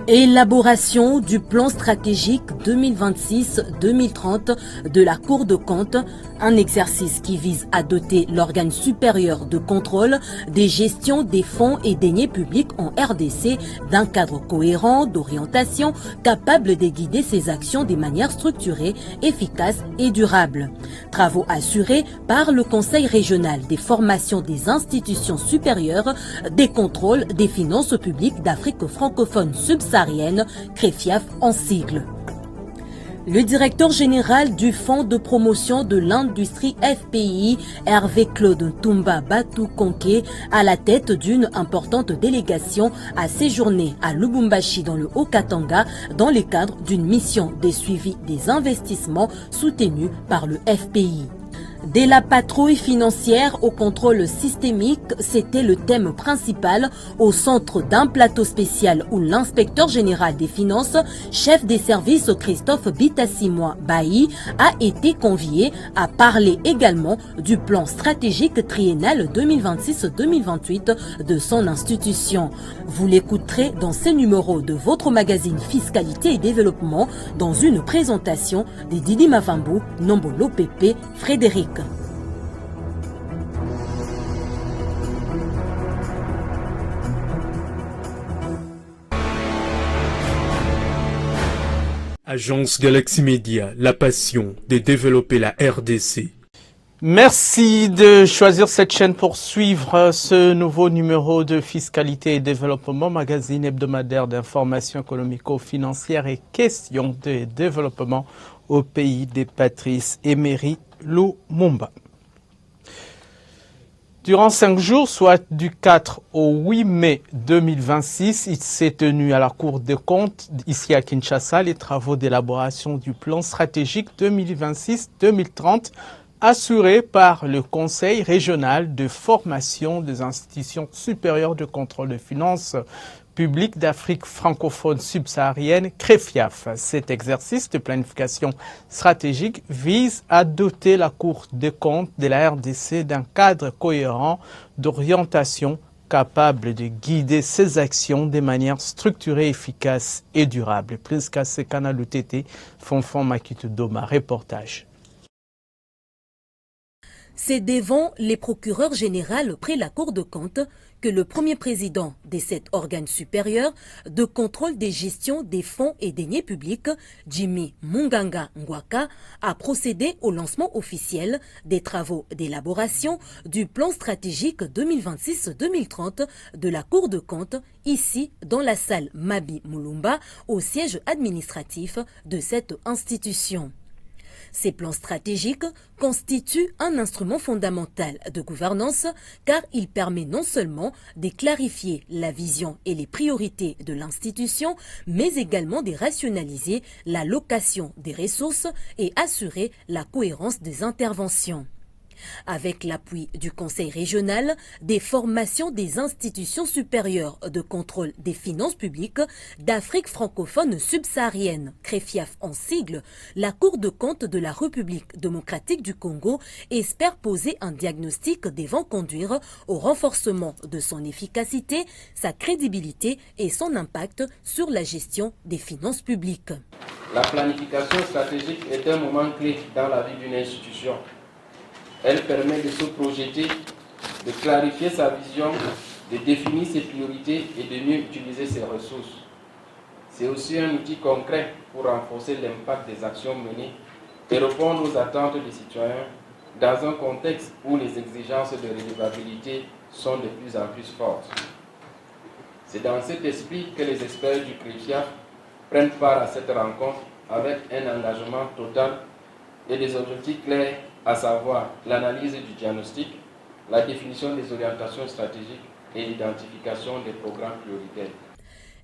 Élaboration du plan stratégique 2026-2030 de la Cour de compte, un exercice qui vise à doter l'organe supérieur de contrôle des gestions des fonds et deniers publics en RDC d'un cadre cohérent d'orientation capable de guider ses actions de manière structurée, efficace et durable. Travaux assurés par le Conseil régional des formations des institutions supérieures, des contrôles des finances publiques d'Afrique francophone subsaharienne, CREFIAF en sigle. Le directeur général du Fonds de promotion de l'industrie FPI, Hervé Claude Toumba Batou Konké, à la tête d'une importante délégation, a séjourné à Lubumbashi dans le Haut-Katanga dans le cadre d'une mission de suivi des investissements soutenus par le FPI. De la patrouille financière au contrôle systémique, c'était le thème principal au centre d'un plateau spécial où l'inspecteur général des finances, chef des services Christophe Bitassimwa Bailly, a été convié à parler également du plan stratégique triennal 2026-2028 de son institution. Vous l'écouterez dans ce numéro de votre magazine Fiscalité et Développement dans une présentation de Didi Mavambo, Nombolo Pépé, Frédéric. Agence Galaxy Media, la passion de développer la RDC. Merci de choisir cette chaîne pour suivre ce nouveau numéro de Fiscalité et Développement, magazine hebdomadaire d'information économico-financière et questions de développement au pays des Patrice Emery Lumumba. Durant 5 jours, soit du 4 au 8 mai 2026, il s'est tenu à la Cour des comptes, ici à Kinshasa, les travaux d'élaboration du plan stratégique 2026-2030 assurés par le Conseil régional de formation des institutions supérieures de contrôle de finances publiques d'Afrique francophone subsaharienne, CREFIAF. Cet exercice de planification stratégique vise à doter la Cour des comptes de la RDC d'un cadre cohérent d'orientation capable de guider ses actions de manière structurée, efficace et durable. Plus qu'à ce canal UTT, Fonfon Makitu Doma, reportage. C'est devant les procureurs généraux près la Cour de compte que le premier président de cet organe supérieur de contrôle des gestions des fonds et deniers publics, Jimmy Munganga Ngwaka, a procédé au lancement officiel des travaux d'élaboration du plan stratégique 2026-2030 de la Cour de compte, ici dans la salle Mabi Mulumba, au siège administratif de cette institution. Ces plans stratégiques constituent un instrument fondamental de gouvernance car il permet non seulement de clarifier la vision et les priorités de l'institution, mais également de rationaliser l'allocation des ressources et assurer la cohérence des interventions. Avec l'appui du Conseil régional, des formations des institutions supérieures de contrôle des finances publiques d'Afrique francophone subsaharienne, CREFIAF en sigle, la Cour de compte de la République démocratique du Congo espère poser un diagnostic devant conduire au renforcement de son efficacité, sa crédibilité et son impact sur la gestion des finances publiques. La planification stratégique est un moment clé dans la vie d'une institution. Elle permet de se projeter, de clarifier sa vision, de définir ses priorités et de mieux utiliser ses ressources. C'est aussi un outil concret pour renforcer l'impact des actions menées et répondre aux attentes des citoyens dans un contexte où les exigences de redevabilité sont de plus en plus fortes. C'est dans cet esprit que les experts du CREFIAF prennent part à cette rencontre avec un engagement total et des objectifs clairs, à savoir l'analyse du diagnostic, la définition des orientations stratégiques et l'identification des programmes prioritaires.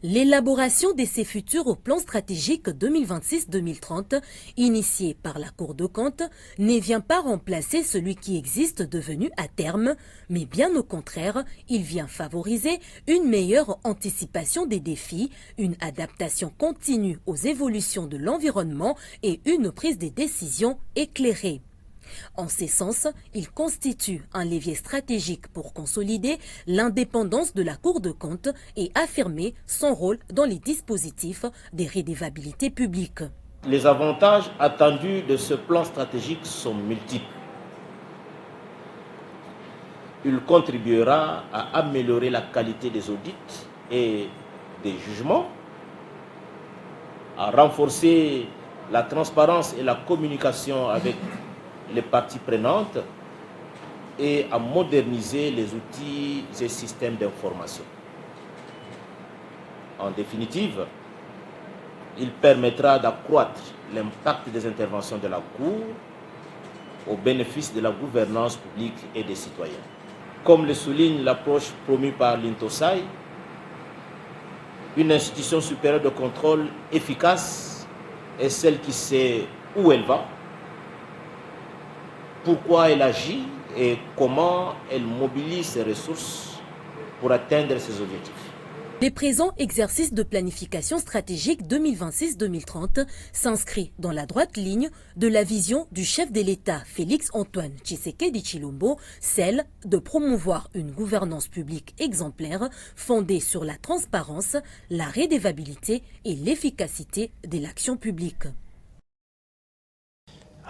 L'élaboration de ces futurs plans stratégiques 2026-2030, initié par la Cour de compte, ne vient pas remplacer celui qui existe devenu à terme, mais bien au contraire, il vient favoriser une meilleure anticipation des défis, une adaptation continue aux évolutions de l'environnement et une prise de décision éclairée. En ce sens, il constitue un levier stratégique pour consolider l'indépendance de la Cour des comptes et affirmer son rôle dans les dispositifs de redevabilité publique. Les avantages attendus de ce plan stratégique sont multiples. Il contribuera à améliorer la qualité des audits et des jugements, à renforcer la transparence et la communication avec les parties prenantes et à moderniser les outils et systèmes d'information. En définitive, il permettra d'accroître l'impact des interventions de la Cour au bénéfice de la gouvernance publique et des citoyens. Comme le souligne l'approche promue par l'INTOSAI, une institution supérieure de contrôle efficace est celle qui sait où elle va, pourquoi elle agit et comment elle mobilise ses ressources pour atteindre ses objectifs. Le présent exercice de planification stratégique 2026-2030 s'inscrit dans la droite ligne de la vision du chef de l'État Félix-Antoine Tshisekedi Tshilombo, celle de promouvoir une gouvernance publique exemplaire fondée sur la transparence, la redevabilité et l'efficacité de l'action publique.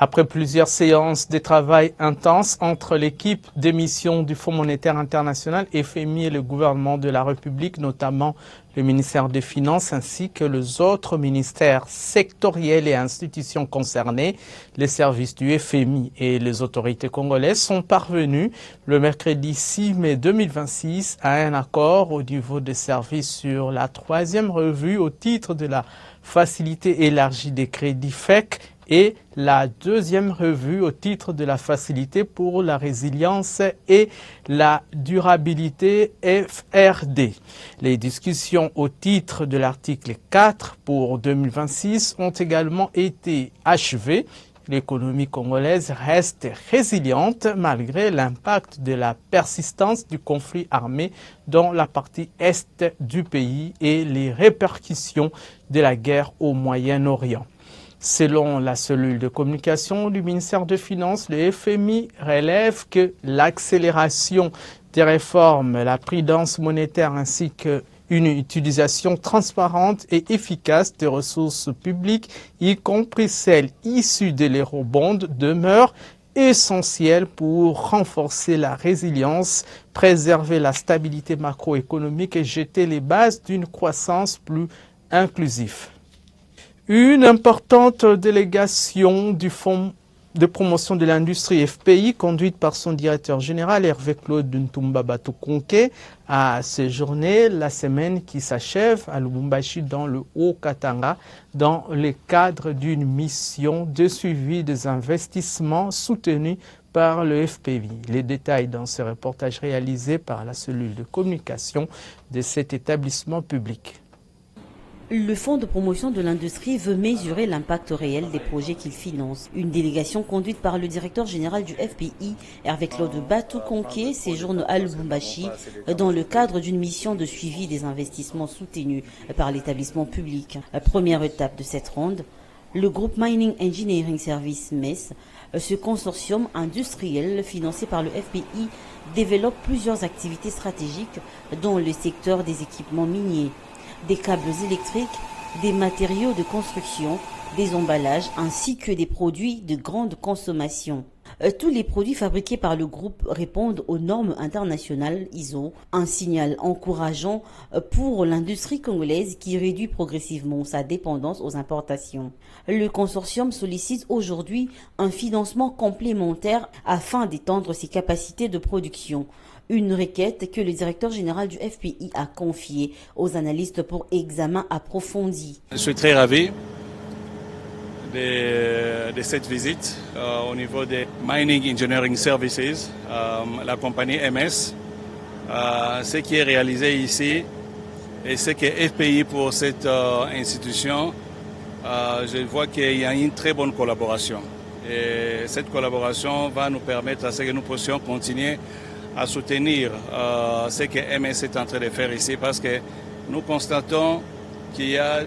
Après plusieurs séances de travail intenses entre l'équipe des missions du Fonds monétaire international, FMI et le gouvernement de la République, notamment le ministère des Finances ainsi que les autres ministères sectoriels et institutions concernées, les services du FMI et les autorités congolaises sont parvenus le mercredi 6 mai 2026 à un accord au niveau des services sur la 3e revue au titre de la facilité élargie des crédits FEC et la 2e revue au titre de la facilité pour la résilience et la durabilité FRD. Les discussions au titre de l'article 4 pour 2026 ont également été achevées. L'économie congolaise reste résiliente malgré l'impact de la persistance du conflit armé dans la partie est du pays et les répercussions de la guerre au Moyen-Orient. Selon la cellule de communication du ministère des Finances, le FMI relève que l'accélération des réformes, la prudence monétaire ainsi qu'une utilisation transparente et efficace des ressources publiques, y compris celles issues de l'eurobond, demeurent essentielles pour renforcer la résilience, préserver la stabilité macroéconomique et jeter les bases d'une croissance plus inclusive. Une importante délégation du Fonds de promotion de l'industrie FPI, conduite par son directeur général Hervé-Claude Ntumba Batukonke, a séjourné la semaine qui s'achève à Lubumbashi dans le Haut-Katanga dans le cadre d'une mission de suivi des investissements soutenus par le FPI. Les détails dans ce reportage réalisé par la cellule de communication de cet établissement public. Le Fonds de promotion de l'industrie veut mesurer l'impact réel des projets qu'il finance. Une délégation conduite par le directeur général du FPI, Hervé-Claude Batukonke, séjourne à Lubumbashi dans le cadre d'une mission de suivi des investissements soutenus par l'établissement public. Première étape de cette ronde, le groupe Mining Engineering Service MES, ce consortium industriel financé par le FPI, développe plusieurs activités stratégiques dans le secteur des équipements miniers, des câbles électriques, des matériaux de construction, des emballages ainsi que des produits de grande consommation. Tous les produits fabriqués par le groupe répondent aux normes internationales ISO, un signal encourageant pour l'industrie congolaise qui réduit progressivement sa dépendance aux importations. Le consortium sollicite aujourd'hui un financement complémentaire afin d'étendre ses capacités de production. Une requête que le directeur général du FPI a confiée aux analystes pour examen approfondi. Je suis très ravi de cette visite au niveau des Mining Engineering Services, la compagnie MS. Ce qui est réalisé ici et ce qui est FPI pour cette institution, je vois qu'il y a une très bonne collaboration. Et cette collaboration va nous permettre à ce que nous puissions continuer à soutenir ce que MS est en train de faire ici parce que nous constatons qu'il y a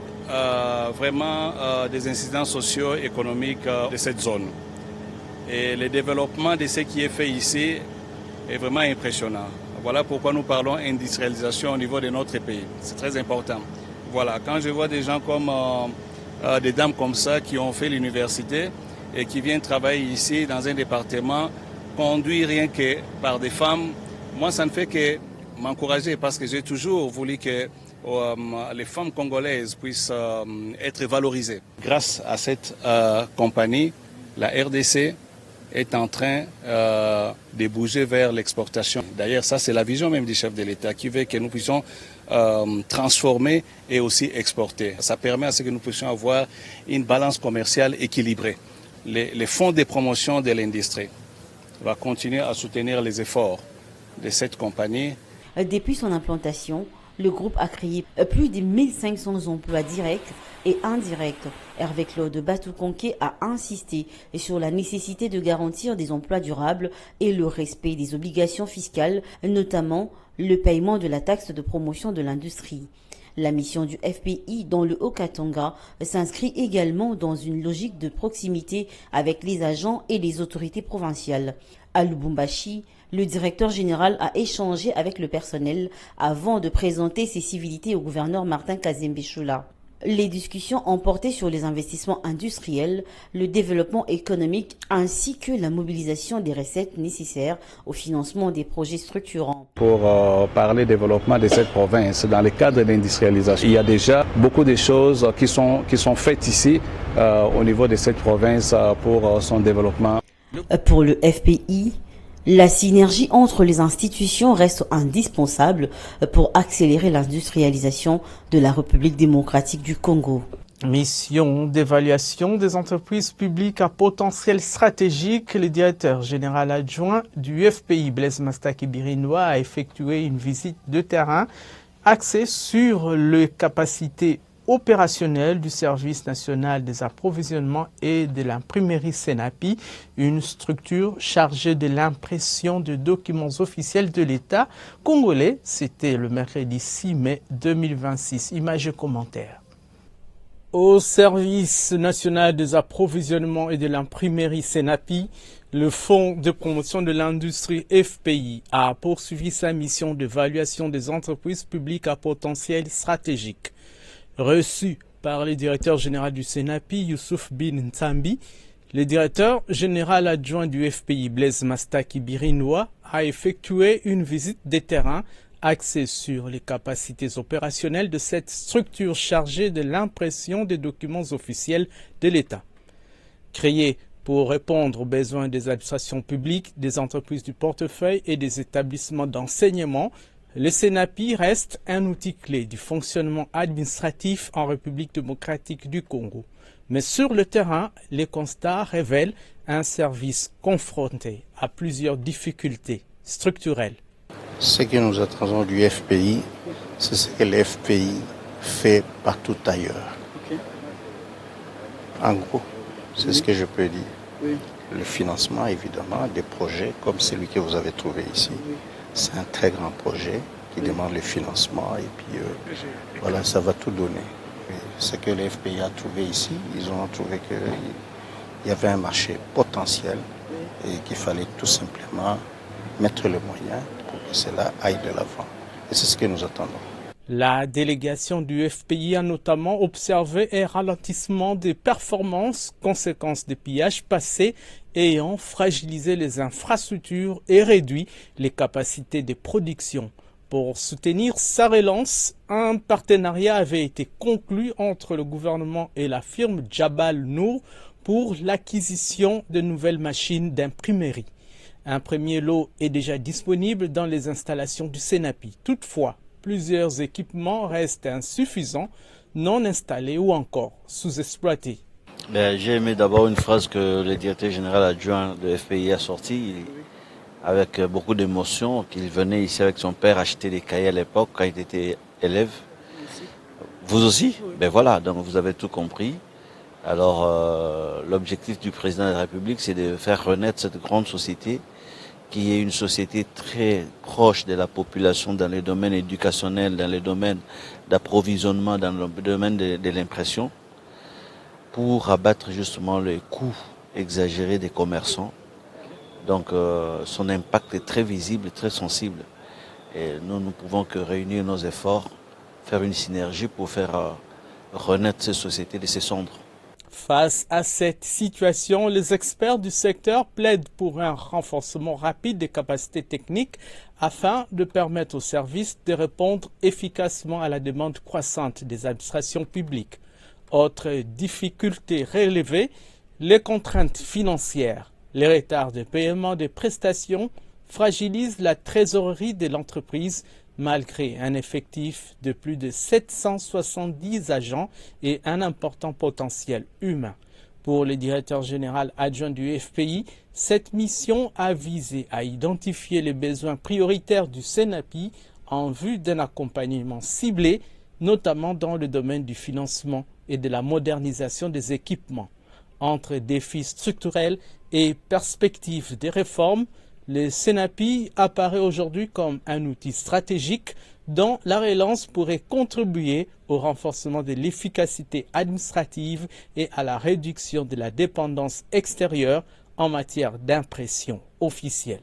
vraiment des incidents socio-économiques de cette zone. Et le développement de ce qui est fait ici est vraiment impressionnant. Voilà pourquoi nous parlons industrialisation au niveau de notre pays. C'est très important. Voilà, quand je vois des gens comme des dames comme ça qui ont fait l'université et qui viennent travailler ici dans un département conduit rien que par des femmes, moi ça ne fait que m'encourager parce que j'ai toujours voulu que les femmes congolaises puissent être valorisées. Grâce à cette compagnie, la RDC est en train de bouger vers l'exportation. D'ailleurs, ça c'est la vision même du chef de l'État qui veut que nous puissions transformer et aussi exporter. Ça permet à ce que nous puissions avoir une balance commerciale équilibrée. Les fonds de promotion de l'industrie vont continuer à soutenir les efforts de cette compagnie. Depuis son implantation, le groupe a créé plus de 1500 emplois directs et indirects. Hervé Claude Batou-Conqué a insisté sur la nécessité de garantir des emplois durables et le respect des obligations fiscales, notamment le paiement de la taxe de promotion de l'industrie. La mission du FPI dans le Haut-Katanga s'inscrit également dans une logique de proximité avec les agents et les autorités provinciales. À Lubumbashi, le directeur général a échangé avec le personnel avant de présenter ses civilités au gouverneur Martin Kazembe-Choula. Les discussions ont porté sur les investissements industriels, le développement économique ainsi que la mobilisation des recettes nécessaires au financement des projets structurants. Pour parler développement de cette province, dans le cadre de l'industrialisation, il y a déjà beaucoup de choses qui sont faites ici au niveau de cette province pour son développement. Pour le FPI, la synergie entre les institutions reste indispensable pour accélérer l'industrialisation de la République démocratique du Congo. Mission d'évaluation des entreprises publiques à potentiel stratégique. Le directeur général adjoint du FPI, Blaise Mastaki Birinoa, a effectué une visite de terrain axée sur les capacités opérationnel du Service national des approvisionnements et de l'imprimerie Senapi, une structure chargée de l'impression de documents officiels de l'État congolais. C'était le mercredi 6 mai 2026. Images et commentaires. Au Service national des approvisionnements et de l'imprimerie Senapi, le Fonds de promotion de l'industrie FPI a poursuivi sa mission d'évaluation des entreprises publiques à potentiel stratégique. Reçu par le directeur général du Senapi, Youssouf Bin Ntambi, le directeur général adjoint du FPI, Blaise Mastaki Birinoa, a effectué une visite des terrains axée sur les capacités opérationnelles de cette structure chargée de l'impression des documents officiels de l'État. Créée pour répondre aux besoins des administrations publiques, des entreprises du portefeuille et des établissements d'enseignement, le Senapi reste un outil clé du fonctionnement administratif en République démocratique du Congo. Mais sur le terrain, les constats révèlent un service confronté à plusieurs difficultés structurelles. Ce que nous attendons du FPI, c'est ce que le FPI fait partout ailleurs. En gros, c'est ce que je peux dire. Le financement, évidemment, des projets comme celui que vous avez trouvé ici. C'est un très grand projet qui demande le financement et puis voilà, ça va tout donner. Ce que le FPI a trouvé ici, ils ont trouvé qu'il y avait un marché potentiel et qu'il fallait tout simplement mettre le moyen pour que cela aille de l'avant. Et c'est ce que nous attendons. La délégation du FPI a notamment observé un ralentissement des performances, conséquence des pillages passés ayant fragilisé les infrastructures et réduit les capacités de production. Pour soutenir sa relance, un partenariat avait été conclu entre le gouvernement et la firme Jabal Nour pour l'acquisition de nouvelles machines d'imprimerie. Un premier lot est déjà disponible dans les installations du Senapi. Toutefois, plusieurs équipements restent insuffisants, non installés ou encore sous-exploités. J'ai aimé d'abord une phrase que le directeur général adjoint de FPI a sortie avec beaucoup d'émotion, qu'il venait ici avec son père acheter des cahiers à l'époque quand il était élève. Vous aussi? Ben voilà, donc vous avez tout compris. Alors l'objectif du président de la République, c'est de faire renaître cette grande société qui est une société très proche de la population dans les domaines éducationnels, dans les domaines d'approvisionnement, dans le domaine de l'impression, pour abattre justement les coûts exagérés des commerçants Donc son impact est très visible, très sensible. Et nous ne pouvons que réunir nos efforts, faire une synergie pour faire renaître ces sociétés de ces cendres. Face à cette situation, les experts du secteur plaident pour un renforcement rapide des capacités techniques afin de permettre aux services de répondre efficacement à la demande croissante des administrations publiques. Autre difficulté relevée, les contraintes financières. Les retards de paiement des prestations fragilisent la trésorerie de l'entreprise malgré un effectif de plus de 770 agents et un important potentiel humain. Pour le directeur général adjoint du FPI, cette mission a visé à identifier les besoins prioritaires du CENAPI en vue d'un accompagnement ciblé, notamment dans le domaine du financement et de la modernisation des équipements. Entre défis structurels et perspectives de réformes, le CENAPI apparaît aujourd'hui comme un outil stratégique dont la relance pourrait contribuer au renforcement de l'efficacité administrative et à la réduction de la dépendance extérieure en matière d'impression officielle.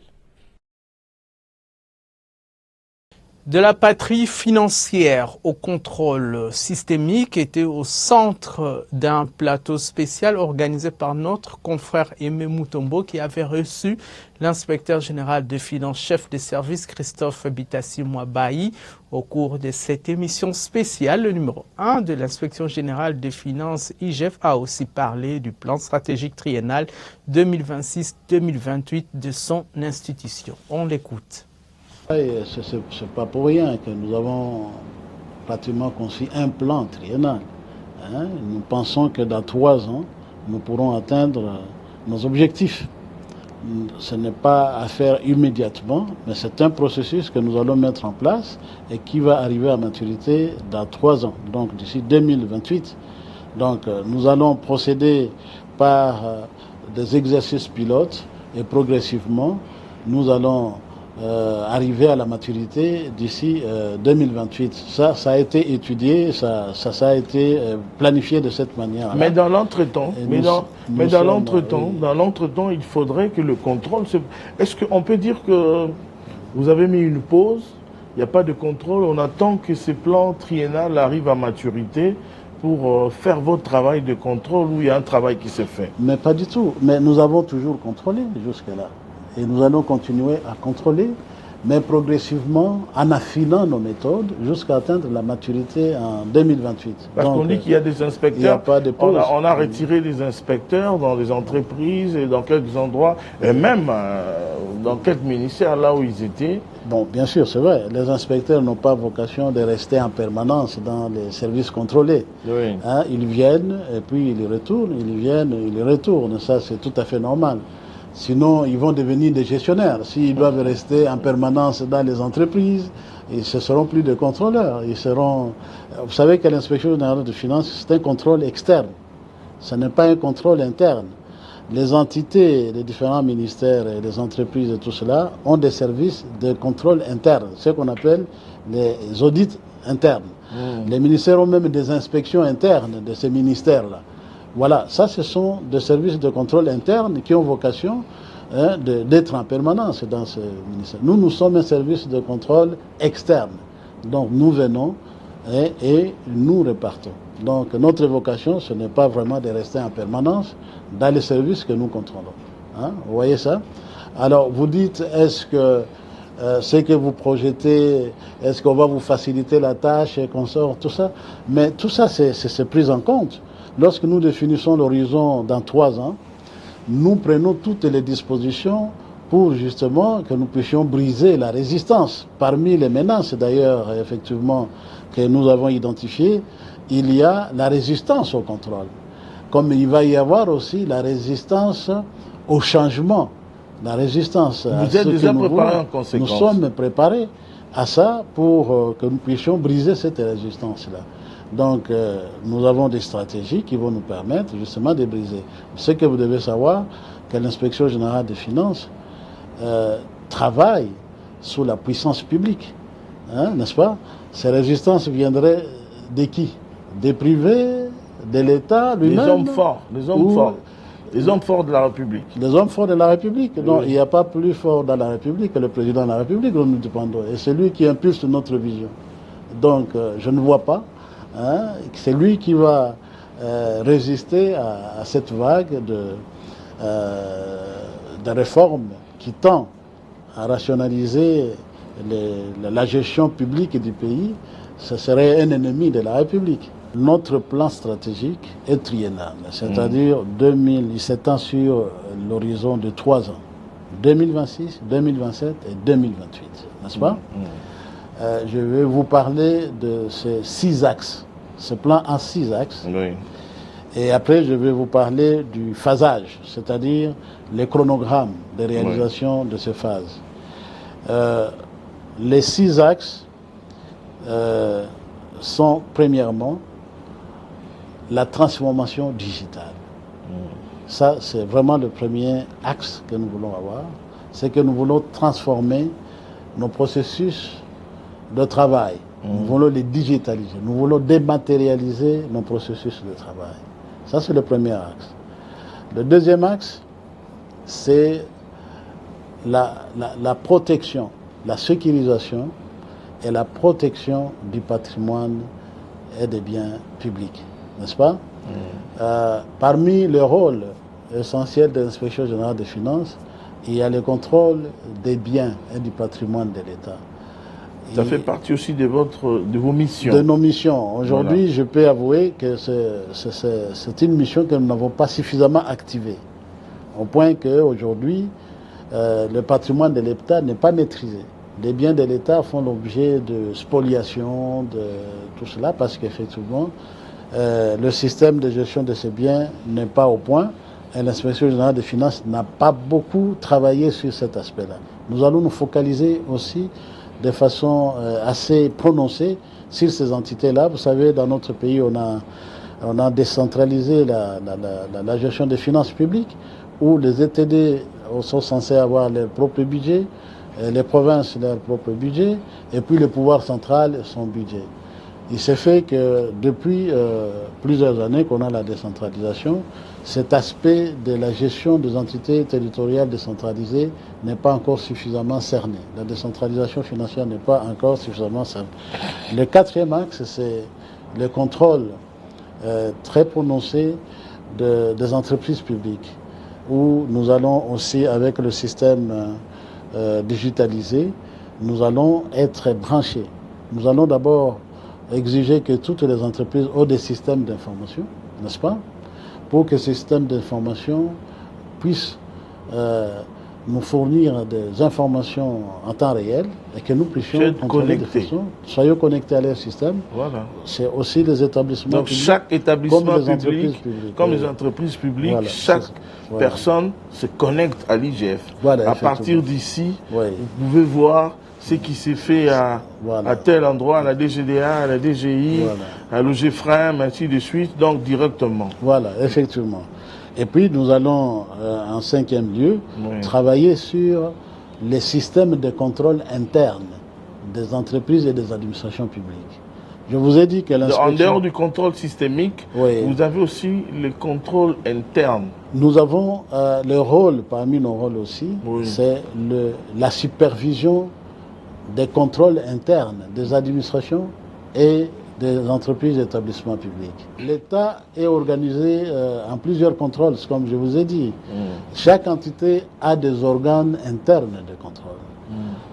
De la patrie financière au contrôle systémique était au centre d'un plateau spécial organisé par notre confrère Aimé Mutombo qui avait reçu l'inspecteur général des finances, chef des services Christophe Bitassi-Mouabaï. Au cours de cette émission spéciale, le numéro 1 de l'inspection générale des finances IGF a aussi parlé du plan stratégique triennal 2026-2028 de son institution. On l'écoute. Ce n'est pas pour rien que nous avons pratiquement conçu un plan triennal. Nous pensons que dans 3 ans, nous pourrons atteindre nos objectifs. Ce n'est pas à faire immédiatement, mais c'est un processus que nous allons mettre en place et qui va arriver à maturité dans 3 ans, donc d'ici 2028. Donc nous allons procéder par des exercices pilotes et progressivement, nous allons arriver à la maturité d'ici 2028. Ça a été étudié, ça a été planifié de cette manière. Mais dans l'entretemps, dans l'entretemps, il faudrait que le contrôle se... Est-ce qu'on peut dire que vous avez mis une pause, il n'y a pas de contrôle, on attend que ce plan triennal arrive à maturité pour faire votre travail de contrôle où il y a un travail qui se fait? Mais pas du tout. Mais nous avons toujours contrôlé jusque-là. Et nous allons continuer à contrôler, mais progressivement en affinant nos méthodes jusqu'à atteindre la maturité en 2028. Parce qu'on dit qu'il y a des inspecteurs, il n'y a pas de pause. On a retiré des inspecteurs dans les entreprises et dans quelques endroits, et même dans quelques ministères là où ils étaient. Bon, bien sûr, c'est vrai. Les inspecteurs n'ont pas vocation de rester en permanence dans les services contrôlés. Oui. Ils viennent et puis ils retournent, ils viennent, ils retournent. Ça, c'est tout à fait normal. Sinon, ils vont devenir des gestionnaires. S'ils doivent rester en permanence dans les entreprises, ils ne seront plus des contrôleurs. Ils seront... Vous savez que l'inspection générale des finances, c'est un contrôle externe. Ce n'est pas un contrôle interne. Les entités des différents ministères et les entreprises et tout cela ont des services de contrôle interne, ce qu'on appelle les audits internes. Les ministères ont même des inspections internes de ces ministères-là. Voilà, ça ce sont des services de contrôle interne qui ont vocation d'être en permanence dans ce ministère. Nous sommes un service de contrôle externe. Donc nous venons et nous repartons. Donc notre vocation, ce n'est pas vraiment de rester en permanence dans les services que nous contrôlons. Vous voyez ça? Alors vous dites, est-ce que ce que vous projetez, est-ce qu'on va vous faciliter la tâche et qu'on sort, tout ça? Mais tout ça, c'est pris en compte. Lorsque nous définissons l'horizon dans 3 ans, nous prenons toutes les dispositions pour justement que nous puissions briser la résistance. Parmi les menaces d'ailleurs, effectivement, que nous avons identifiées, il y a la résistance au contrôle. Comme il va y avoir aussi la résistance au changement, la résistance à Vous êtes déjà préparé en conséquence. Nous sommes préparés à ça pour que nous puissions briser cette résistance-là. Donc, nous avons des stratégies qui vont nous permettre justement de briser. Ce que vous devez savoir, que l'inspection générale des finances travaille sous la puissance publique, n'est-ce pas? Ces résistances viendraient de qui? Des privés, de l'État lui-même? Des hommes forts, des hommes forts. Les hommes forts de la République. Les hommes forts de la République. Non, il n'y a pas plus fort dans la République que le président de la République, nous dépendons. Et c'est lui qui impulse notre vision. Donc, je ne vois pas. C'est lui qui va résister à cette vague de réformes qui tend à rationaliser la gestion publique du pays. Ce serait un ennemi de la République. Notre plan stratégique est triennal, c'est-à-dire il s'étend sur l'horizon de 3 ans, 2026, 2027 et 2028, n'est-ce pas? Je vais vous parler de ces 6 axes, ce plan en 6 axes. Oui. Et après, je vais vous parler du phasage, c'est-à-dire les chronogrammes de réalisation de ces phases. Les 6 axes sont premièrement la transformation digitale. Ça, c'est vraiment le premier axe que nous voulons avoir. C'est que nous voulons transformer nos processus de travail. Nous voulons les digitaliser. Nous voulons dématérialiser nos processus de travail. Ça, c'est le premier axe. Le deuxième axe, c'est la protection, la sécurisation et la protection du patrimoine et des biens publics. N'est-ce pas? Parmi les rôles essentiels de l'Inspection générale des finances, il y a le contrôle des biens et du patrimoine de l'État. Ça fait partie aussi de vos missions. De nos missions. Aujourd'hui, voilà. Je peux avouer que c'est une mission que nous n'avons pas suffisamment activée. Au point qu'aujourd'hui, le patrimoine de l'État n'est pas maîtrisé. Les biens de l'État font l'objet de spoliation, de tout cela, parce qu'effectivement, le système de gestion de ces biens n'est pas au point et l'Inspection générale des finances n'a pas beaucoup travaillé sur cet aspect-là. Nous allons nous focaliser aussi de façon assez prononcée sur ces entités-là. Vous savez, dans notre pays, on a décentralisé la gestion des finances publiques où les ETD sont censés avoir leur propre budget, les provinces leur propre budget et puis le pouvoir central son budget. Il s'est fait que depuis plusieurs années qu'on a la décentralisation, cet aspect de la gestion des entités territoriales décentralisées n'est pas encore suffisamment cerné. La décentralisation financière n'est pas encore suffisamment cernée. Le quatrième axe, c'est le contrôle très prononcé des entreprises publiques, où nous allons aussi, avec le système digitalisé, nous allons être branchés. Nous allons d'abord exiger que toutes les entreprises aient des systèmes d'information, n'est-ce pas? Pour que ces systèmes d'information puissent nous fournir des informations en temps réel et que nous puissions contrôler de façon. Soyons connectés à leur système. Voilà. C'est aussi les établissements publics. Donc chaque établissement public, comme les entreprises publiques, voilà, chaque personne se connecte à l'IGF. Voilà, à partir d'ici, vous pouvez voir ce qui s'est fait à tel endroit, à la DGDA, à la DGI, à l'OGFREM, ainsi de suite, donc directement. Voilà, effectivement. Et puis nous allons, en 5e lieu, travailler sur les systèmes de contrôle interne des entreprises et des administrations publiques. Je vous ai dit que l'inspection... En dehors du contrôle systémique, vous avez aussi le contrôle interne. Nous avons le rôle, parmi nos rôles aussi, c'est la supervision des contrôles internes des administrations et des entreprises et établissements publics. L'État est organisé en plusieurs contrôles, comme je vous ai dit. Chaque entité a des organes internes de contrôle.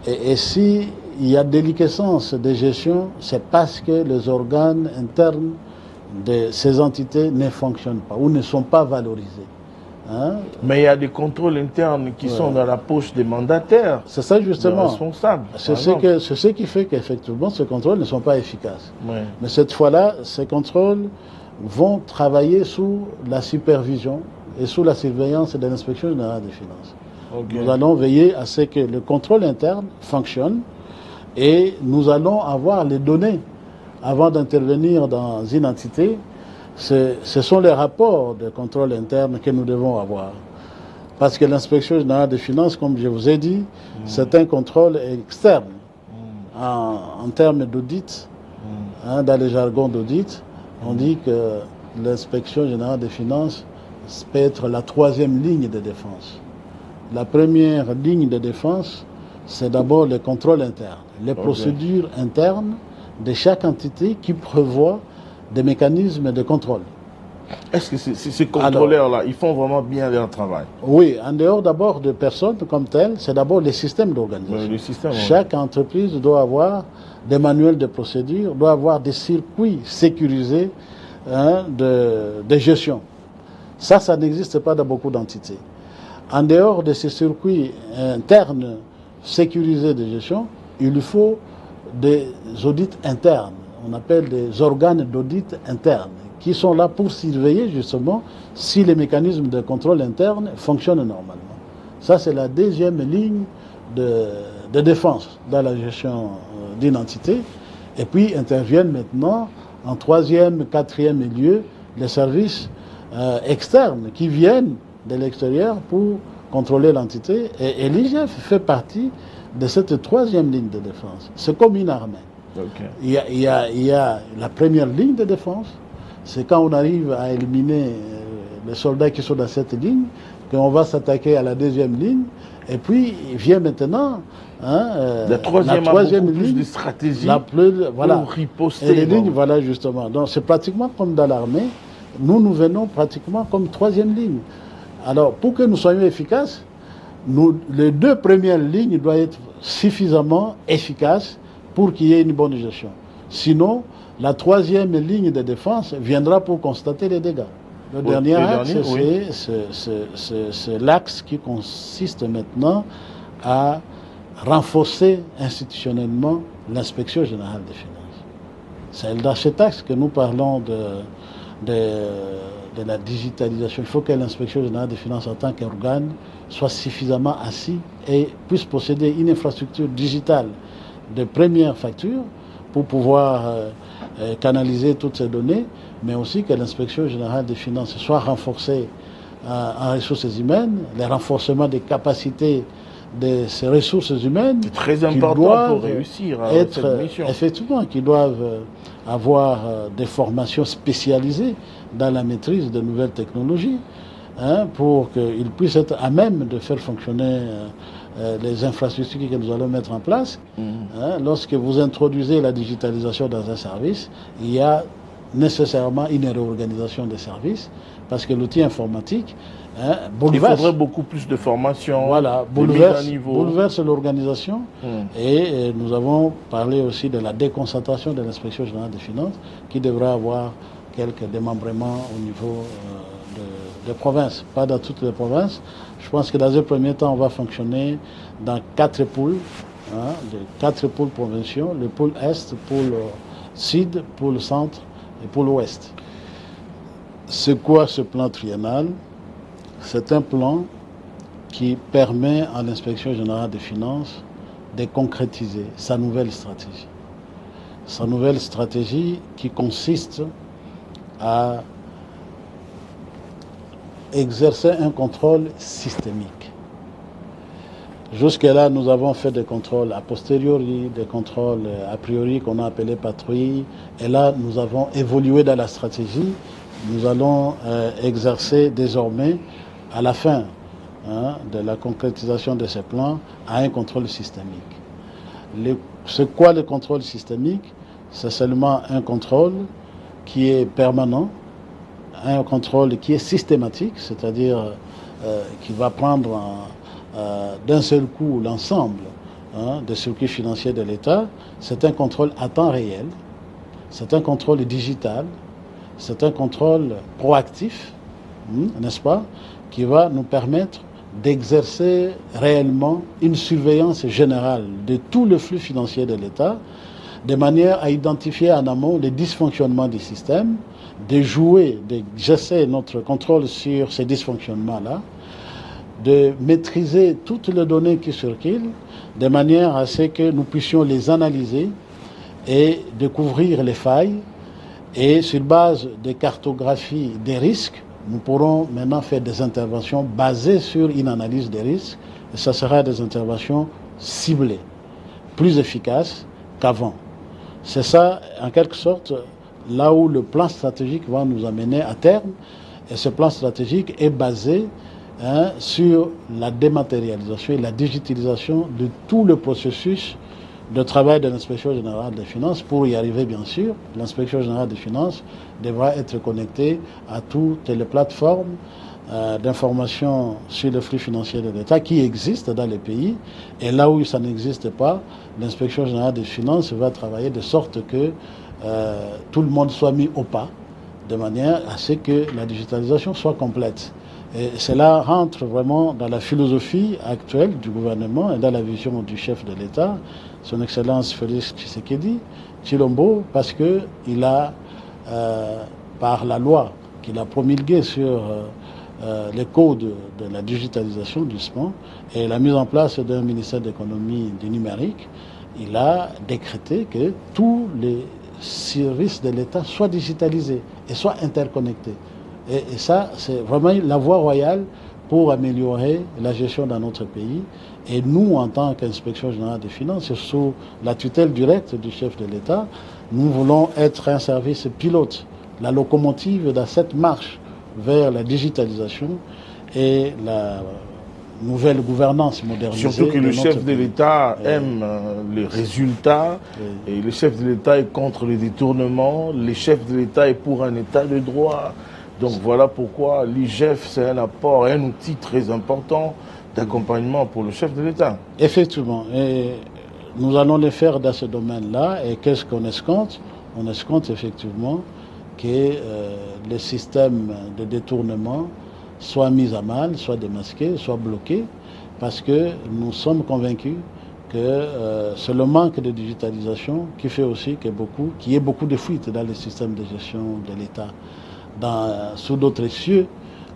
Et s'il y a déliquescence de gestion, c'est parce que les organes internes de ces entités ne fonctionnent pas ou ne sont pas valorisés. Mais il y a des contrôles internes qui sont dans la poche des mandataires. C'est ça justement. Des responsables. C'est ce qui fait qu'effectivement ces contrôles ne sont pas efficaces. Mais cette fois-là, ces contrôles vont travailler sous la supervision et sous la surveillance de l'Inspection générale des finances. Nous allons veiller à ce que le contrôle interne fonctionne et nous allons avoir les données avant d'intervenir dans une entité. Ce sont les rapports de contrôle interne que nous devons avoir. Parce que l'Inspection générale des finances, comme je vous ai dit, c'est un contrôle externe. En termes d'audit, dans les jargons d'audit, on dit que l'Inspection générale des finances peut être la troisième ligne de défense. La première ligne de défense, c'est d'abord le contrôle interne, les procédures internes de chaque entité qui prévoit des mécanismes de contrôle. Est-ce que ces contrôleurs-là, ils font vraiment bien leur travail? Oui, en dehors d'abord de personnes comme telles, c'est d'abord les systèmes d'organisation. Chaque entreprise doit avoir des manuels de procédure, doit avoir des circuits sécurisés de gestion. Ça n'existe pas dans beaucoup d'entités. En dehors de ces circuits internes sécurisés de gestion, il faut des audits internes. On appelle des organes d'audit internes qui sont là pour surveiller justement si les mécanismes de contrôle interne fonctionnent normalement. Ça, c'est la deuxième ligne de défense dans la gestion d'une entité. Et puis interviennent maintenant en troisième, quatrième lieu les services externes qui viennent de l'extérieur pour contrôler l'entité. Et l'IGF fait partie de cette troisième ligne de défense. C'est comme une armée. Il y a la première ligne de défense, c'est quand on arrive à éliminer les soldats qui sont dans cette ligne, qu'on va s'attaquer à la deuxième ligne, et puis il vient maintenant la troisième ligne de stratégie pour riposter. Et les lignes, voilà justement. Donc c'est pratiquement comme dans l'armée, nous venons pratiquement comme troisième ligne. Alors pour que nous soyons efficaces, les deux premières lignes doivent être suffisamment efficaces pour qu'il y ait une bonne gestion. Sinon, la troisième ligne de défense viendra pour constater les dégâts. Le dernier axe, c'est l'axe qui consiste maintenant à renforcer institutionnellement l'inspection générale des finances. C'est dans cet axe que nous parlons de la digitalisation. Il faut que l'inspection générale des finances en tant qu'organe soit suffisamment assis et puisse posséder une infrastructure digitale de première facture pour pouvoir canaliser toutes ces données, mais aussi que l'inspection générale des finances soit renforcée en ressources humaines, le renforcement des capacités de ces ressources humaines. C'est très important pour réussir cette mission. Effectivement, qui doivent avoir des formations spécialisées dans la maîtrise de nouvelles technologies, pour qu'ils puissent être à même de faire fonctionner les infrastructures que nous allons mettre en place. Lorsque vous introduisez la digitalisation dans un service, il y a nécessairement une réorganisation des services, parce que l'outil informatique bouleverse. Il faudrait beaucoup plus de formation, bouleverse l'organisation. Et nous avons parlé aussi de la déconcentration de l'inspection générale des finances, qui devra avoir quelques démembrements au niveau des provinces, pas dans toutes les provinces. Je pense que dans un premier temps, on va fonctionner dans 4 pôles, 4 pôles provinciaux, le pôle Est, le pôle Sud, le pôle Centre et le pôle Ouest. C'est quoi ce plan triennal? C'est un plan qui permet à l'inspection générale des finances de concrétiser sa nouvelle stratégie. Sa nouvelle stratégie qui consiste à exercer un contrôle systémique. Jusque-là, nous avons fait des contrôles a posteriori, des contrôles a priori qu'on a appelés patrouilles. Et là, nous avons évolué dans la stratégie. Nous allons exercer désormais, à la fin de la concrétisation de ces plans, à un contrôle systémique. C'est quoi le contrôle systémique? C'est seulement un contrôle qui est permanent, un contrôle qui est systématique, c'est-à-dire qui va prendre d'un seul coup l'ensemble des circuits financiers de l'État. C'est un contrôle à temps réel, c'est un contrôle digital, c'est un contrôle proactif, n'est-ce pas, qui va nous permettre d'exercer réellement une surveillance générale de tout le flux financier de l'État, de manière à identifier en amont les dysfonctionnements du système, d'exercer notre contrôle sur ces dysfonctionnements-là, de maîtriser toutes les données qui circulent, de manière à ce que nous puissions les analyser et découvrir les failles. Et sur base de cartographie des risques, nous pourrons maintenant faire des interventions basées sur une analyse des risques. Et ça sera des interventions ciblées, plus efficaces qu'avant. C'est ça, en quelque sorte, là où le plan stratégique va nous amener à terme. Et ce plan stratégique est basé sur la dématérialisation et la digitalisation de tout le processus de travail de l'inspection générale des finances. Pour y arriver, bien sûr, l'inspection générale des finances devra être connectée à toutes les plateformes d'information sur les flux financiers de l'État qui existent dans les pays. Et là où ça n'existe pas, l'inspection générale des finances va travailler de sorte que tout le monde soit mis au pas, de manière à ce que la digitalisation soit complète. Et cela rentre vraiment dans la philosophie actuelle du gouvernement et dans la vision du chef de l'État, son Excellence Félix Tshisekedi Tshilombo, parce qu'il a, par la loi qu'il a promulguée sur les codes de la digitalisation du SMAN et la mise en place d'un ministère d'économie du numérique, il a décrété que tous les services de l'État soient digitalisés et soient interconnectés. Et ça, c'est vraiment la voie royale pour améliorer la gestion dans notre pays. Et nous, en tant qu'Inspection générale des finances, sous la tutelle directe du chef de l'État, nous voulons être un service pilote, la locomotive dans cette marche vers la digitalisation et la nouvelle gouvernance modernisée. Surtout que le chef de l'État aime les résultats, et le chef de l'État est contre les détournements, le chef de l'État est pour un État de droit. Donc voilà pourquoi l'IGF, c'est un apport, un outil très important d'accompagnement pour le chef de l'État. Effectivement. Et nous allons le faire dans ce domaine-là. Et qu'est-ce qu'on escompte? On escompte effectivement que le système de détournement soit mis à mal, soit démasqué, soit bloqué, parce que nous sommes convaincus que c'est le manque de digitalisation qui fait aussi qu'il y ait beaucoup de fuites dans le système de gestion de l'État. Sous d'autres cieux,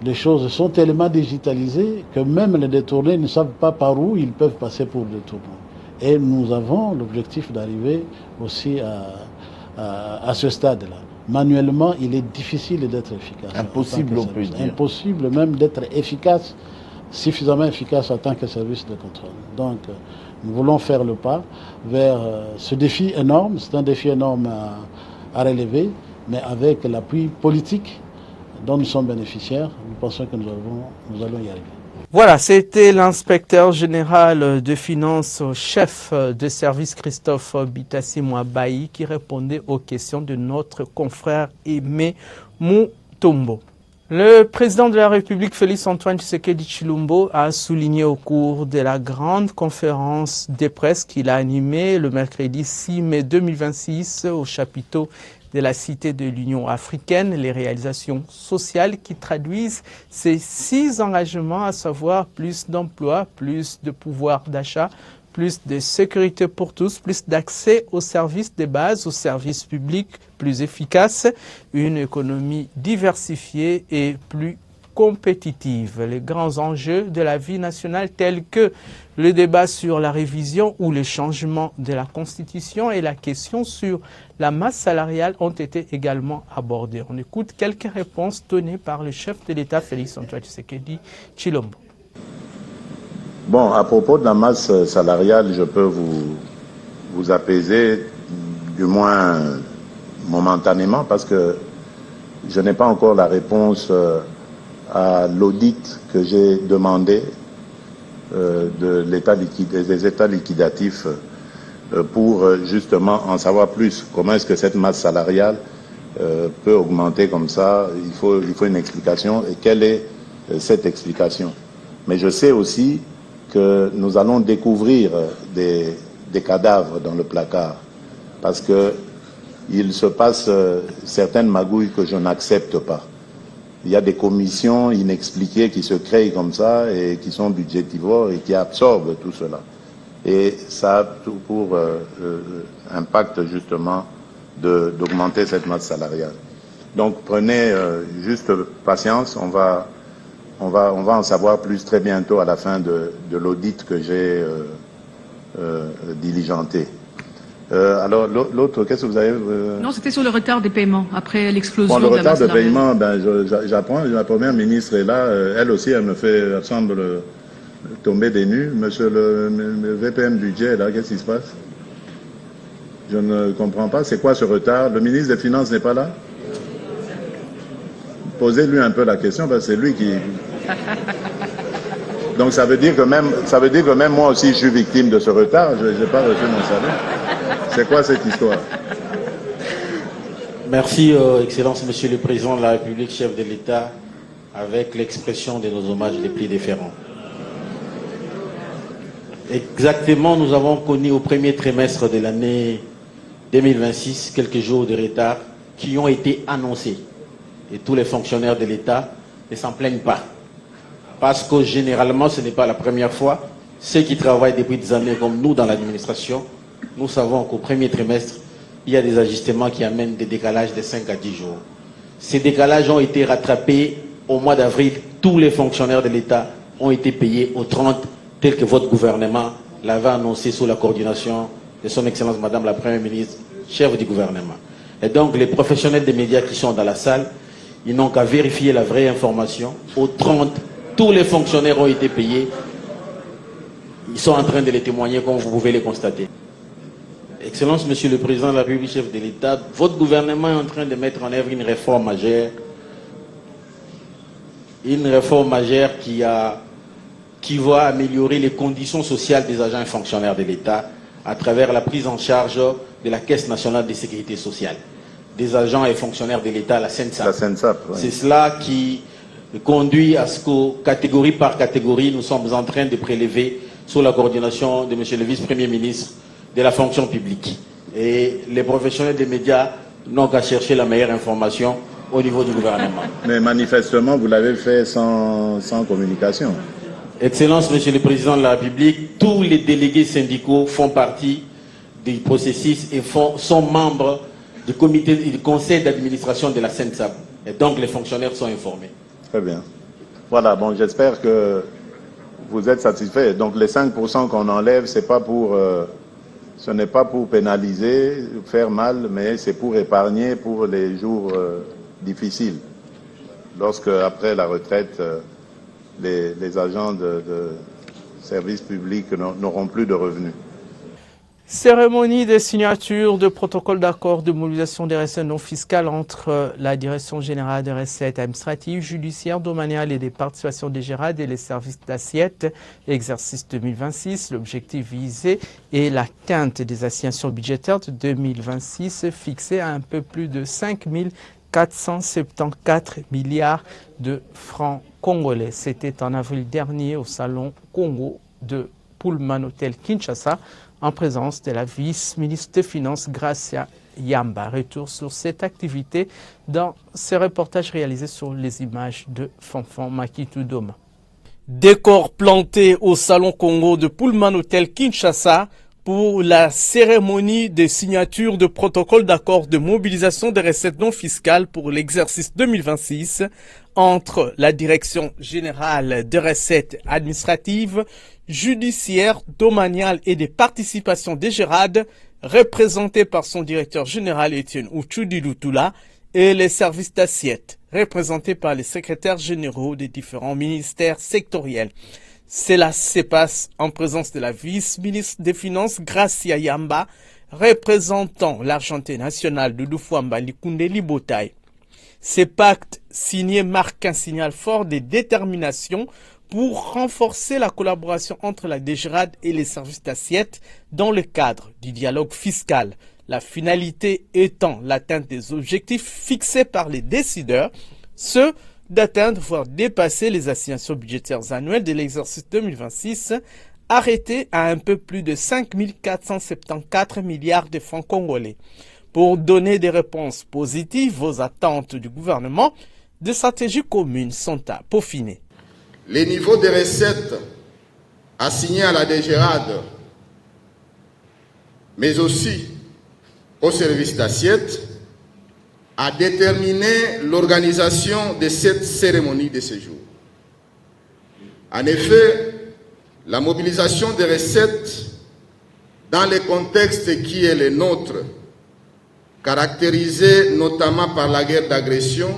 les choses sont tellement digitalisées que même les détournés ne savent pas par où ils peuvent passer pour le détournement. Et nous avons l'objectif d'arriver aussi à ce stade-là. Manuellement, il est difficile d'être efficace. Impossible, on peut dire. Impossible même d'être efficace, suffisamment efficace en tant que service de contrôle. Donc, nous voulons faire le pas vers ce défi énorme. C'est un défi énorme à relever, mais avec l'appui politique dont nous sommes bénéficiaires, nous pensons que nous allons y arriver. Voilà, c'était l'inspecteur général de finances, chef de service Christophe Bitassi Mouabaï, qui répondait aux questions de notre confrère Aimé Mutombo. Le président de la République, Félix Antoine Tshisekedi Tshilombo, a souligné au cours de la grande conférence de presse qu'il a animée le mercredi 6 mai 2026 au chapiteau de la Cité de l'Union africaine, les réalisations sociales qui traduisent ces 6 engagements, à savoir plus d'emplois, plus de pouvoir d'achat, plus de sécurité pour tous, plus d'accès aux services de base, aux services publics plus efficaces, une économie diversifiée et plus compétitive. Les grands enjeux de la vie nationale tels que le débat sur la révision ou le changement de la Constitution et la question sur la masse salariale ont été également abordés. On écoute quelques réponses données par le chef de l'État, Félix Antoine Tshisekedi Tshilombo. Bon, à propos de la masse salariale, je peux vous apaiser, du moins momentanément, parce que je n'ai pas encore la réponse à l'audit que j'ai demandé des états liquidatifs pour justement en savoir plus. Comment est-ce que cette masse salariale peut augmenter comme ça? Il faut une explication. Et quelle est cette explication? Mais je sais aussi que nous allons découvrir des cadavres dans le placard, parce que il se passe certaines magouilles que je n'accepte pas. Il y a des commissions inexpliquées qui se créent comme ça et qui sont budgétivores et qui absorbent tout cela. Et ça a tout pour impact justement d'augmenter cette masse salariale. Donc prenez juste patience, on va en savoir plus très bientôt à la fin de l'audit que j'ai diligenté. Alors l'autre, qu'est-ce que vous avez Non, c'était sur le retard des paiements après l'explosion de la masse salariale. Le retard de salariale. paiement, j'apprends, la première ministre est là, elle aussi, elle semble tomber des nues. Monsieur le VPM budget, là, qu'est-ce qui se passe? Je ne comprends pas, c'est quoi ce retard? Le ministre des Finances n'est pas là? Posez-lui un peu la question, parce que c'est lui qui... Donc ça veut dire que même moi aussi je suis victime de ce retard, je n'ai pas reçu mon salaire. C'est quoi cette histoire? Merci, Excellence, Monsieur le Président de la République, chef de l'État, avec l'expression de nos hommages les plus déférents. Exactement, nous avons connu au premier trimestre de l'année 2026 quelques jours de retard qui ont été annoncés. Et tous les fonctionnaires de l'État ne s'en plaignent pas. Parce que généralement, ce n'est pas la première fois. Ceux qui travaillent depuis des années comme nous dans l'administration, nous savons qu'au premier trimestre, il y a des ajustements qui amènent des décalages de 5 à 10 jours. Ces décalages ont été rattrapés au mois d'avril. Tous les fonctionnaires de l'État ont été payés au 30, tel que votre gouvernement l'avait annoncé sous la coordination de son Excellence Madame la Première ministre, chef du gouvernement. Et donc les professionnels des médias qui sont dans la salle, ils n'ont qu'à vérifier la vraie information. Au 30, tous les fonctionnaires ont été payés. Ils sont en train de les témoigner comme vous pouvez les constater. Excellence, Monsieur le Président de la République, chef de l'État, votre gouvernement est en train de mettre en œuvre une réforme majeure. Une réforme majeure qui va améliorer les conditions sociales des agents et fonctionnaires de l'État à travers la prise en charge de la Caisse nationale de sécurité sociale. Des agents et fonctionnaires de l'État, la CENSAP. La CENSAP, oui. C'est cela qui conduit à ce que, catégorie par catégorie, nous sommes en train de prélever sous la coordination de Monsieur le Vice-Premier ministre de la fonction publique. Et les professionnels des médias n'ont qu'à chercher la meilleure information au niveau du gouvernement. Mais manifestement, vous l'avez fait sans communication. Excellence, Monsieur le Président de la République, tous les délégués syndicaux font partie du processus et sont membres du comité et du conseil d'administration de la CENSAP. Et donc les fonctionnaires sont informés. Très bien. Voilà, bon, j'espère que vous êtes satisfait. Donc les 5% qu'on enlève, ce n'est pas pour pénaliser, faire mal, mais c'est pour épargner pour les jours difficiles. Lorsque, après la retraite, les agents de services publics n'auront plus de revenus. Cérémonie de signature de protocole d'accord de mobilisation des recettes non fiscales entre la Direction générale des recettes administratives, judiciaires, domaniales et des participations des GERAD et les services d'assiette, exercice 2026. L'objectif visé est l'atteinte des assignations budgétaires de 2026 fixées à un peu plus de 5 474 milliards de francs congolais. C'était en avril dernier au Salon Congo de Pullman Hotel Kinshasa, en présence de la vice-ministre des Finances Gracia Yamba. Retour sur cette activité dans ce reportage réalisé sur les images de Fanfan Makitou Doma. Décor planté au Salon Congo de Pullman Hotel Kinshasa pour la cérémonie de signature de protocole d'accord de mobilisation des recettes non fiscales pour l'exercice 2026 entre la Direction générale des recettes administratives, judiciaires, domaniales et des participations des GERAD, représentés par son directeur général Etienne Uchudi Lutula, et les services d'assiette, représentés par les secrétaires généraux des différents ministères sectoriels. Cela se passe en présence de la vice-ministre des Finances Gracia Yamba, représentant l'Argenté national de Lufwamba Likunde Libotai. Ces pactes signés marquent un signal fort de détermination pour renforcer la collaboration entre la DGRAD et les services d'assiette dans le cadre du dialogue fiscal. La finalité étant l'atteinte des objectifs fixés par les décideurs, ceux d'atteindre voire dépasser les assignations budgétaires annuelles de l'exercice 2026, arrêtées à un peu plus de 5 474 milliards de francs congolais. Pour donner des réponses positives aux attentes du gouvernement, des stratégies communes sont à peaufiner. Les niveaux de recettes assignés à la DGRAD, mais aussi au service d'assiette, a déterminé l'organisation de cette cérémonie de ce jour. En effet, la mobilisation des recettes dans le contexte qui est le nôtre, caractérisé notamment par la guerre d'agression,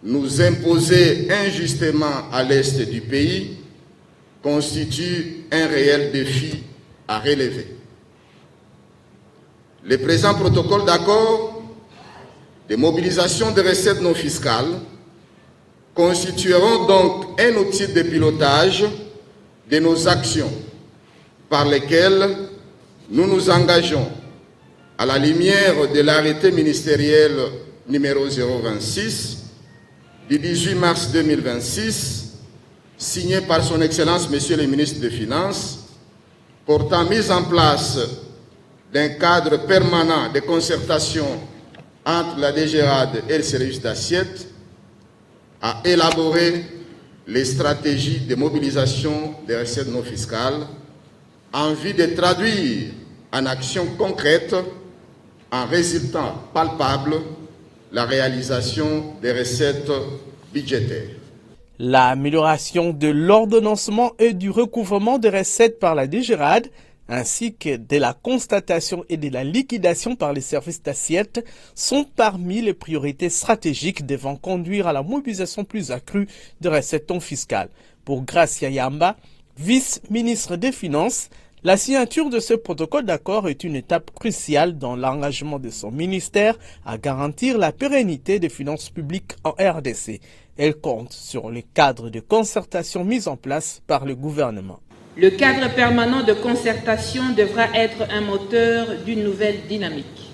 nous imposer injustement à l'est du pays, constitue un réel défi à relever. Le présent protocole d'accord de mobilisation des recettes non fiscales constitueront donc un outil de pilotage de nos actions par lesquelles nous nous engageons à la lumière de l'arrêté ministériel numéro 026 du 18 mars 2026, signé par son Excellence Monsieur le ministre des Finances, portant mise en place d'un cadre permanent de concertation entre la DGRAD et le service d'assiette, à élaborer les stratégies de mobilisation des recettes non fiscales en vue de traduire en actions concrètes, en résultats palpables, la réalisation des recettes budgétaires. L'amélioration de l'ordonnancement et du recouvrement des recettes par la DGRAD, ainsi que de la constatation et de la liquidation par les services d'assiette, sont parmi les priorités stratégiques devant conduire à la mobilisation plus accrue de recettes non fiscales. Pour Gracia Yamba, vice-ministre des Finances, la signature de ce protocole d'accord est une étape cruciale dans l'engagement de son ministère à garantir la pérennité des finances publiques en RDC. Elle compte sur le cadre de concertation mis en place par le gouvernement. Le cadre permanent de concertation devra être un moteur d'une nouvelle dynamique.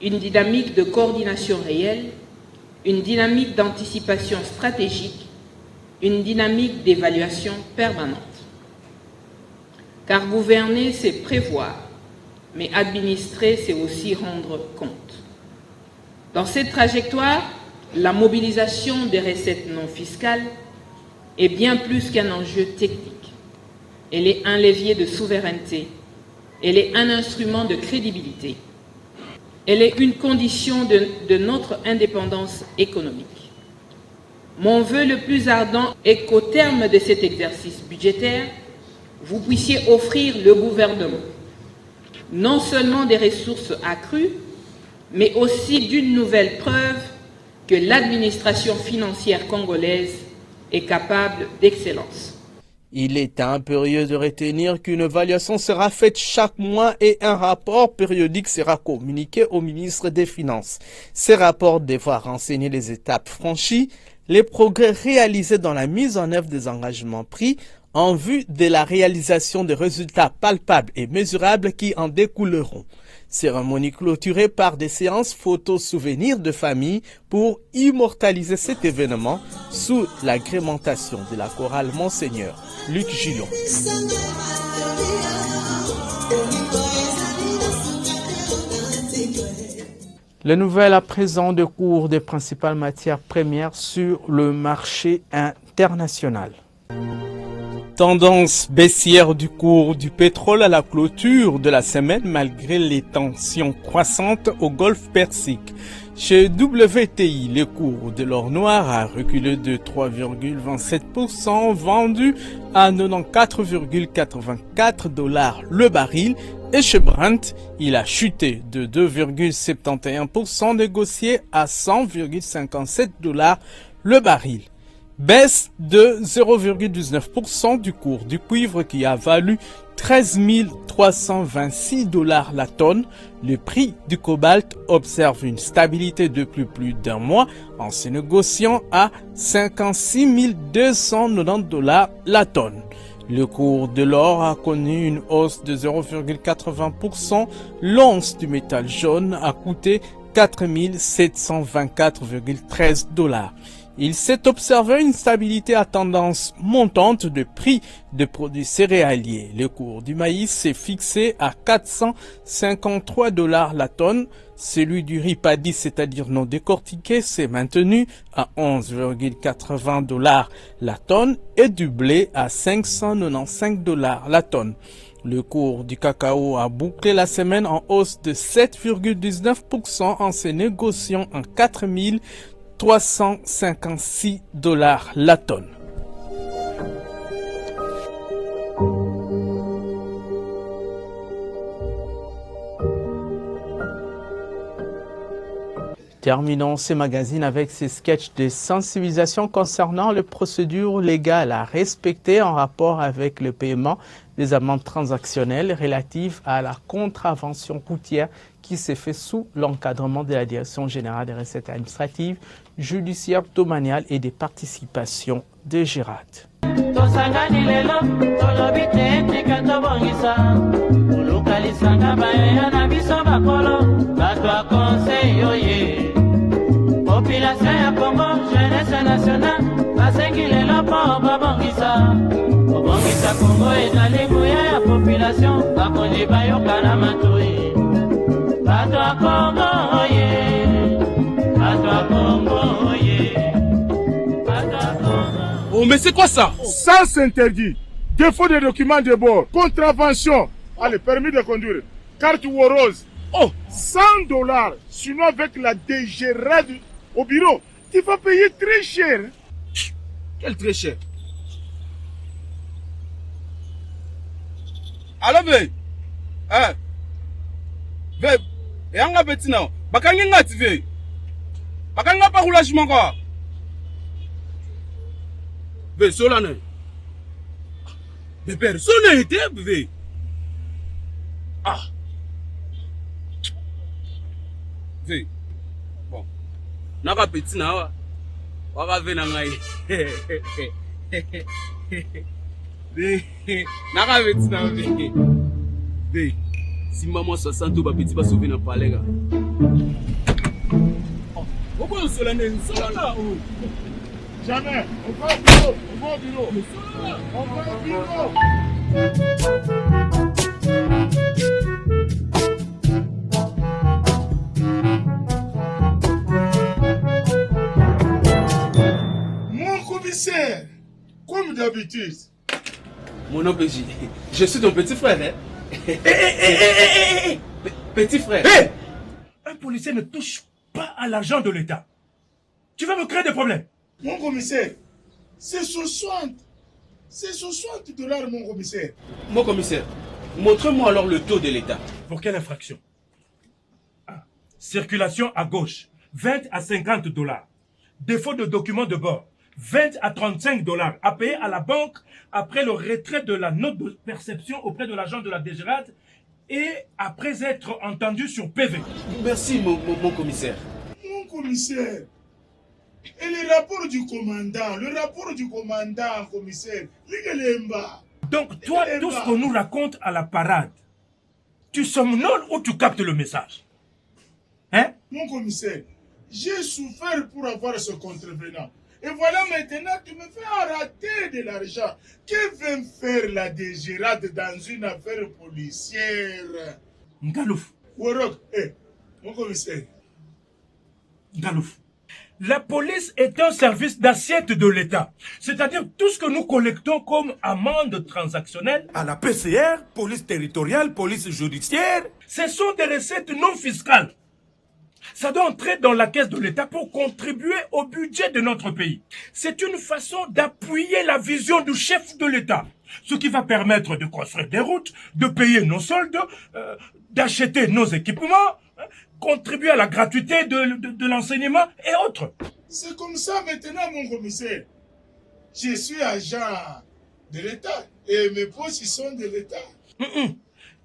Une dynamique de coordination réelle, une dynamique d'anticipation stratégique, une dynamique d'évaluation permanente. Car gouverner, c'est prévoir, mais administrer, c'est aussi rendre compte. Dans cette trajectoire, la mobilisation des recettes non fiscales est bien plus qu'un enjeu technique. Elle est un levier de souveraineté. Elle est un instrument de crédibilité. Elle est une condition de notre indépendance économique. Mon vœu le plus ardent est qu'au terme de cet exercice budgétaire, vous puissiez offrir le gouvernement non seulement des ressources accrues, mais aussi d'une nouvelle preuve que l'administration financière congolaise est capable d'excellence. Il est impérieux de retenir qu'une évaluation sera faite chaque mois et un rapport périodique sera communiqué au ministre des Finances. Ces rapports devront renseigner les étapes franchies, les progrès réalisés dans la mise en œuvre des engagements pris en vue de la réalisation de résultats palpables et mesurables qui en découleront. Cérémonie clôturée par des séances photos souvenirs de famille pour immortaliser cet événement sous l'agrémentation de la chorale Monseigneur Luc Gillon. Les nouvelles à présent de cours des principales matières premières sur le marché international. Tendance baissière du cours du pétrole à la clôture de la semaine malgré les tensions croissantes au golfe Persique. Chez WTI, le cours de l'or noir a reculé de 3,27%, vendu à 94,84 $ le baril, et chez Brent, il a chuté de 2,71%, négocié à 100,57 $ le baril. Baisse de 0,19% du cours du cuivre qui a valu 13 326 $ la tonne. Le prix du cobalt observe une stabilité depuis plus d'un mois en se négociant à 56 290 $ la tonne. Le cours de l'or a connu une hausse de 0,80%. L'once du métal jaune a coûté 4 724,13 $. Il s'est observé une stabilité à tendance montante de prix de produits céréaliers. Le cours du maïs s'est fixé à 453 $ la tonne. Celui du riz paddy, c'est-à-dire non décortiqué, s'est maintenu à 11,80 $ la tonne et du blé à 595 $ la tonne. Le cours du cacao a bouclé la semaine en hausse de 7,19% en se négociant en 4 356 $ la tonne. Terminons ce magazine avec ces sketchs de sensibilisation concernant les procédures légales à respecter en rapport avec le paiement des amendes transactionnelles relatives à la contravention routière qui s'est fait sous l'encadrement de la Direction générale des recettes administratives, judiciaires, domaniales et des participations de Gérard. Population ya Congo, jeunesse nationale, basengi lelo po babongisa. Babongisa Congo ezali nguya ya population, bakonzi bayoka na matoi. Bato ya Congo oye, bato ya Congo oye, bato ya Congo. Oh mais c'est quoi ça? Sens interdit, défaut de documents de bord, contravention, allez, permis de conduire, carte rose. Oh, $100, sinon avec la DGRAD au bureau, tu vas payer très cher. Quel très cher? Alors, ve, ve, yanga betina, bakangi ngati ve, bakanga pa roulagement quoi. Ve, solane, ve personne était ve. Ah. Ve, bon, naka petit na waka ve na ngai. Naka petit na ve. Ve, si maman 60 ba petit ba sauver na palega. Oh, pourquoi cela n'est pas là? Jamais, on va au bureau, on va au bureau. On va au bureau. Comme d'habitude. Mon OPJ, je suis ton petit frère, hein? Petit frère. Hey! Un policier ne touche pas à l'argent de l'État. Tu vas me créer des problèmes. Mon commissaire, c'est 60. C'est $60, mon commissaire. Mon commissaire, montre-moi alors le taux de l'État. Pour quelle infraction? Circulation à gauche, 20 à $50. Défaut de document de bord, 20 à $35 à payer à la banque après le retrait de la note de perception auprès de l'agent de la DGRAD et après être entendu sur PV. Merci, mon commissaire. Mon commissaire, et le rapport du commandant, commissaire, donc toi, tout ce qu'on nous raconte à la parade, tu somnoles ou tu captes le message? Hein? Mon commissaire, j'ai souffert pour avoir ce contrevenant. Et voilà maintenant, tu me fais rater de l'argent. Que vient faire la DGRAD dans une affaire policière? Ngalouf. Warok, mon commissaire. Ngalouf. La police est un service d'assiette de l'État. C'est-à-dire tout ce que nous collectons comme amende transactionnelle à la PCR, police territoriale, police judiciaire, ce sont des recettes non fiscales. Ça doit entrer dans la caisse de l'État pour contribuer au budget de notre pays. C'est une façon d'appuyer la vision du chef de l'État. Ce qui va permettre de construire des routes, de payer nos soldes, d'acheter nos équipements, contribuer à la gratuité de l'enseignement et autres. C'est comme ça maintenant, mon commissaire. Je suis agent de l'État et mes postes sont de l'État.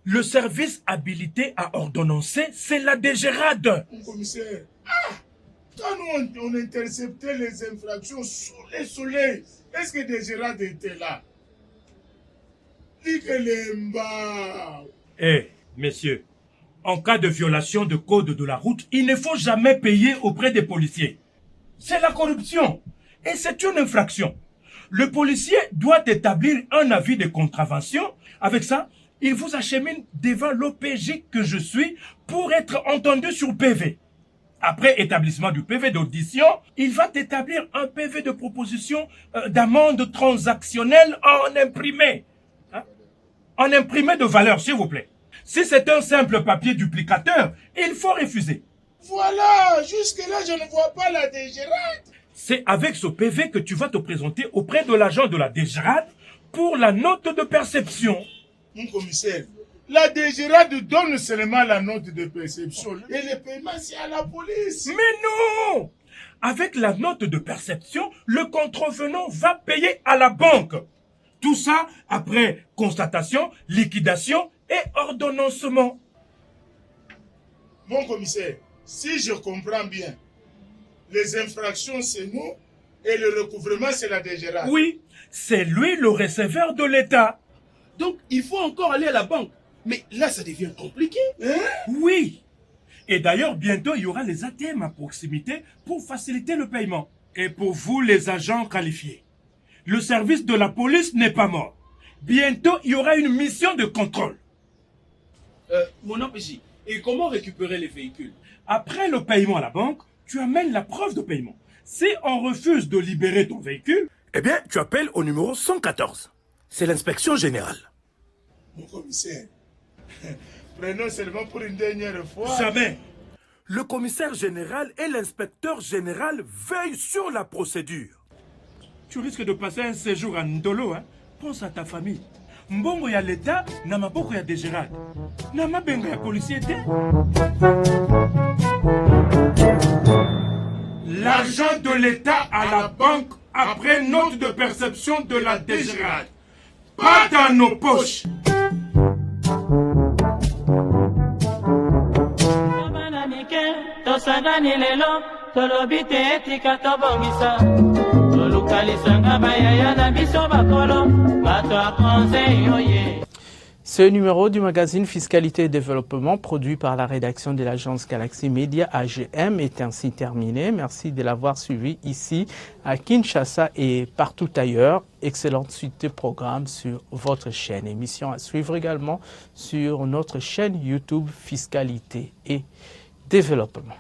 Le service habilité à ordonnancer, c'est la DGRAD. Mon commissaire, quand nous on interceptait les infractions sous le soleil, est-ce que DGRAD était là? Messieurs, en cas de violation de code de la route, il ne faut jamais payer auprès des policiers. C'est la corruption et c'est une infraction. Le policier doit établir un avis de contravention. Avec ça, il vous achemine devant l'OPJ que je suis pour être entendu sur PV. Après établissement du PV d'audition, il va établir un PV de proposition d'amende transactionnelle en imprimé. En imprimé de valeur, s'il vous plaît. Si c'est un simple papier duplicateur, il faut refuser. Voilà, jusque-là, je ne vois pas la DGRAD. C'est avec ce PV que tu vas te présenter auprès de l'agent de la DGRAD pour la note de perception. Mon commissaire, La DGRAD donne seulement la note de perception et le paiement c'est à la police. Mais non! Avec la note de perception, le contrevenant va payer à la banque. Tout ça après constatation, liquidation et ordonnancement. Mon commissaire, si je comprends bien, les infractions c'est nous et le recouvrement c'est la DGRAD. Oui, c'est lui le receveur de l'État. Donc il faut encore aller à la banque. Mais là ça devient compliqué. Oui. Et d'ailleurs, bientôt, il y aura les ATM à proximité pour faciliter le paiement. Et pour vous, les agents qualifiés, le service de la police n'est pas mort. Bientôt, il y aura une mission de contrôle. Mon OPJ, et comment récupérer les véhicules? Après le paiement à la banque, tu amènes la preuve de paiement. Si on refuse de libérer ton véhicule, eh bien, tu appelles au numéro 114. C'est l'inspection générale. Mon commissaire, prenons seulement pour une dernière fois. Jamais. Le commissaire général et l'inspecteur général veillent sur la procédure. Tu risques de passer un séjour à Ndolo, hein? Pense à ta famille. Mbongo ya l'État, namaboko ya DGRAD. Namabenga ya policier. L'argent de l'État à la banque après note de perception de la DGRAD. Pas dans nos poches. Tosangani lelo tolobi te etika tobongisa tolukalisanga bayaya na biso bakolo bato ya conseil oye. Ce numéro du magazine Fiscalité et Développement, produit par la rédaction de l'agence Galaxy Media AGM, est ainsi terminé. Merci de l'avoir suivi ici à Kinshasa et partout ailleurs. Excellente suite de programmes sur votre chaîne. Émission à suivre également sur notre chaîne YouTube Fiscalité et Développement.